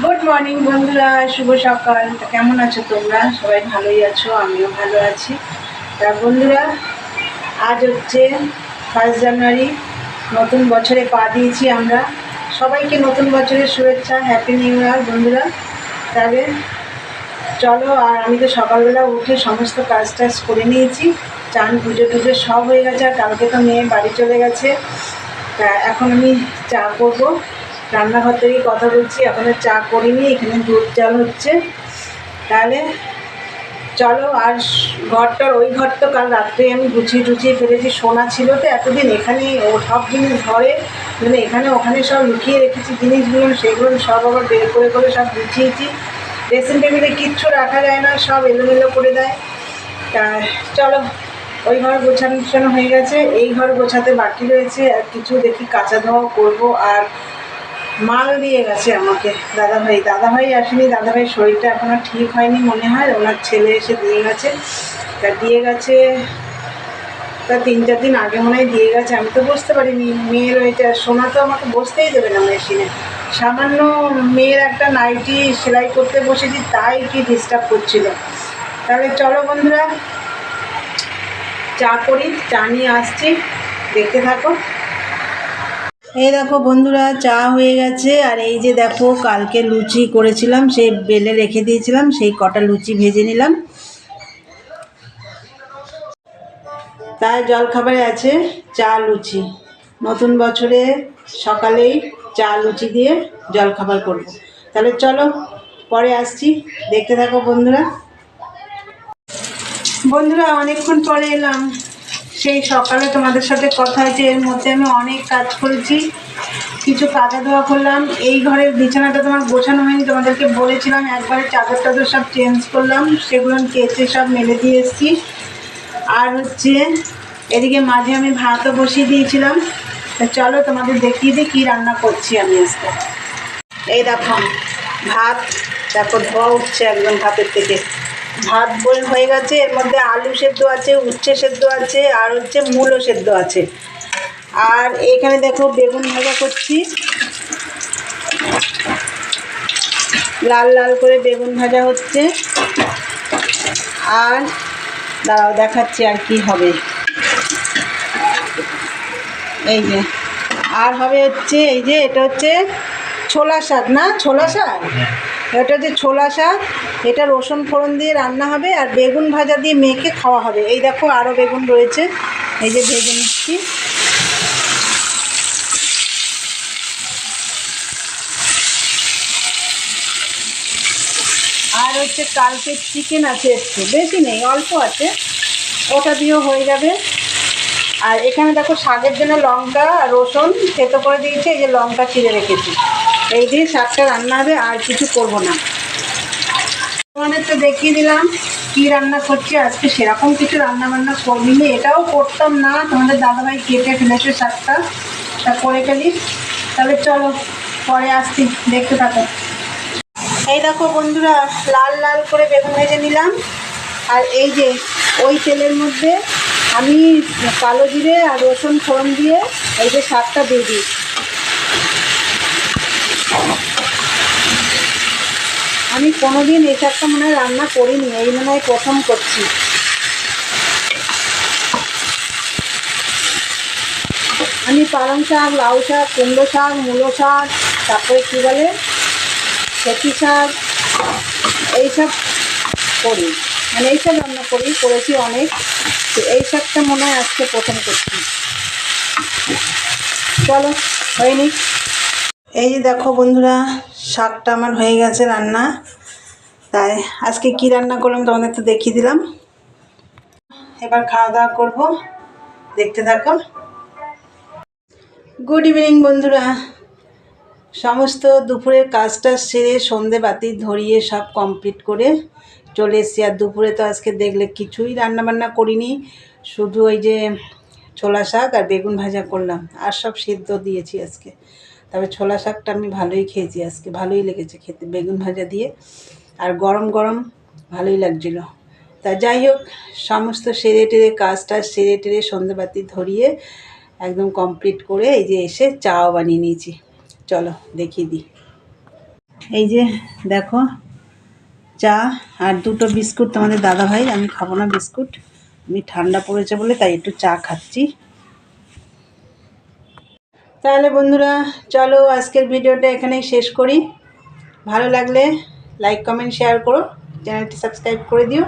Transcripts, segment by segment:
Good morning বন্ধুরা, শুভ সকাল। কেমন আছো তোমরা? সবাই ভালোই আছো, আমিও ভালো আছি। তা বন্ধুরা, আজ হচ্ছে 1 জানুয়ারি, নতুন বছরে পা দিয়েছি আমরা। সবাইকে নতুন বছরের শুভেচ্ছা, হ্যাপি নিউ ইয়ার বন্ধুরা। তাহলে চলো, আর আমি তো সকালবেলা উঠে সমস্ত কাজ টাজ করে নিয়েছি, চান পুজো টুজো সব হয়ে গেছে। আর কালকে তো মেয়ে বাড়ি চলে গেছে। তা এখন আমি চা করবো, রান্নাঘর থেকেই কথা বলছি, এখনও চা করিনি, এখানে দুধ চাল হচ্ছে। তাহলে চলো, আর ঘরটার ওই ঘর তো কাল রাত্রে আমি গুছিয়ে টুছিয়ে ফেলেছি। সোনা ছিল তো এতদিন এখানে, ও সব জিনিস ঘরে মানে এখানে ওখানে সব লুকিয়ে রেখেছি জিনিসগুলো, সেগুলো সব আবার বের করে করে সব গুছিয়েছি। ড্রেসিং টেবিলে কিচ্ছু রাখা যায় না, সব এলোমেলো করে দেয়। তা চলো, ওই ঘর গোছানো হয়ে গেছে, এই ঘর গোছাতে বাকি রয়েছে। আর কিছু দেখি কাঁচা ধোয়াও করবো। আর মাল দিয়ে গেছে আমাকে দাদাভাই আসেনি, দাদাভাইয়ের শরীরটা এখনও ঠিক হয়নি মনে হয়, ওনার ছেলে এসে দিয়ে গেছে। তা দিয়ে গেছে, তা 3-4 দিন আগে মনে হয় দিয়ে গেছে, আমি তো বুঝতে পারিনি। মেয়ের ওইটা সোনা তো আমাকে বসতেই দেবে না মেশিনে। সামান্য মেয়ের একটা নাইটি সেলাই করতে বসেছি, তাই কি ডিস্টার্ব করছিল। তাহলে চলো বন্ধুরা, চা করি, চা নিয়ে আসছি, দেখতে থাকো। এই দেখো বন্ধুরা, চা হয়ে গেছে। আর এই যে দেখো, কালকে লুচি করেছিলাম, সেই বেলে রেখে দিয়েছিলাম, সেই কটা লুচি ভেজে নিলাম। তাই জলখাবারে আছে চা লুচি। নতুন বছরে সকালেই চা লুচি দিয়ে জলখাবার করব। তাহলে চলো, পরে আসছি, দেখতে থাকো বন্ধুরা। বন্ধুরা, অনেকক্ষণ পরে এলাম। সেই সকালে তোমাদের সাথে কথা হয়েছে, এর মধ্যে আমি অনেক কাজ করেছি, কিছু কাঁচা ধোয়া করলাম। এই ঘরের বিছানাটা তোমার গোছানো হয়নি, তোমাদেরকে বলেছিলাম, একবারে চাদর টাদর সব চেঞ্জ করলাম, সেগুলো কেচে সব মেলে দিয়ে এসেছি। আর হচ্ছে এদিকে মাঝে আমি ভাতও বসিয়ে দিয়েছিলাম। তা চলো তোমাদের দেখিয়ে দিই কী রান্না করছি আমি আজকে। এই দেখো ভাত, দেখো ধোয়া উঠছে একদম ভাতের থেকে। ভাত বই হয়ে গেছে, এর মধ্যে আলু সেদ্ধ আছে, উচ্ছে সেদ্ধ আছে, আর হচ্ছে মূলো সেদ্ধ আছে। আর এখানে দেখো বেগুন ভাজা করছি, লাল লাল করে বেগুন ভাজা হচ্ছে। আর দাঁড়াও দেখাচ্ছি আর কি হবে। এই যে আর হবে হচ্ছে, এই যে এটা হচ্ছে ছোলা শাক, না ছোলা শাক, এটা হচ্ছে ছোলা শাক। এটা রসুন ফোড়ন দিয়ে রান্না হবে, আর বেগুন ভাজা দিয়ে মেখে খাওয়া হবে। এই দেখো আরও বেগুন রয়েছে, এই যে ভেজে নিচ্ছি। আর হচ্ছে কালকে চিকেন আছে, একটু বেশি নেই, অল্প আছে, ওটা দিয়েও হয়ে যাবে। আর এখানে দেখো শাকের জন্য লঙ্কা আর রসুন থেতো করে দিয়েছি, এই যে লঙ্কা চিড়ে রেখেছি, এই দিয়ে শাকটা রান্না হবে, আর কিছু করব না। তোমাদের তো দেখিয়ে দিলাম কি রান্না করছি আজকে। সেরকম কিছু রান্না বান্না করবি, এটাও করতাম না, তোমাদের দাদাভাই কেটে ফেলেছে শাকটা, তা করে ফেলি। তাহলে চলো, পরে আসছি, দেখতে থাকো। এই দেখো বন্ধুরা, লাল লাল করে বেগুন ভেজে নিলাম। আর এই যে ওই তেলের মধ্যে আমি কালো জিরে আর রসুন ফোড়ন দিয়ে এই যে শাকটা দিয়ে দিই। আমি কোনোদিন এই শাকটা মনে হয় রান্না করিনি, এই মনে হয় প্রথম করছি। আমি পালং শাক, লাউ শাক, কুমড়ো শাক, মূলো শাক, তারপরে কী বলে কচি শাক, এইসব করি, মানে এইসব রান্না করেছি অনেক। তো এই শাকটা মনে হয় আজকে প্রথম করছি। চলো হয়নি। এই যে দেখো বন্ধুরা, শাকটা আমার হয়ে গেছে রান্না। তাই আজকে কি রান্না করলাম তোমাদের তো দেখিয়ে দিলাম। এবার খাওয়া দাওয়া করবো, দেখতে থাকো। গুড ইভিনিং বন্ধুরা। সমস্ত দুপুরের কাজটা সেরে সন্ধে বাতি ধরিয়ে সব কমপ্লিট করে চলে এসেছি। আর দুপুরে তো আজকে দেখলে কিছুই রান্নাবান্না করিনি, শুধু ওই যে ছোলা শাক আর বেগুন ভাজা করলাম, আর সব সিদ্ধ দিয়েছি আজকে। তবে ছোলা শাকটা আমি ভালোই খেয়েছি আজকে, ভালোই লেগেছে খেতে বেগুন ভাজা দিয়ে, আর গরম গরম ভালোই লাগছিলো। তা যাই হোক, সমস্ত সেরে টেরে কাজটা সেরে টেরে সন্ধেবাতি ধরিয়ে একদম কমপ্লিট করে এই যে এসে চাও বানিয়ে নিয়েছি। চলো দেখিয়ে দিই। এই যে দেখো চা আর দুটো বিস্কুট তোমাদের দাদা ভাই, আমি খাবো না বিস্কুট, আমি ঠান্ডা পড়েছে বলে তাই একটু চা খাচ্ছি। তাহলে বন্ধুরা চলো আজকের ভিডিওটা এখানেই শেষ করি। ভালো লাগলে লাইক কমেন্ট শেয়ার করো, চ্যানেলটি সাবস্ক্রাইব করে দিও।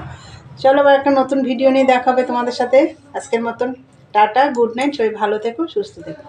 চলো আবার একটা নতুন ভিডিও নিয়ে দেখা হবে তোমাদের সাথে। আজকের মতন টাটা, গুড নাইট, সবাই ভালো থেকো, সুস্থ থেকো।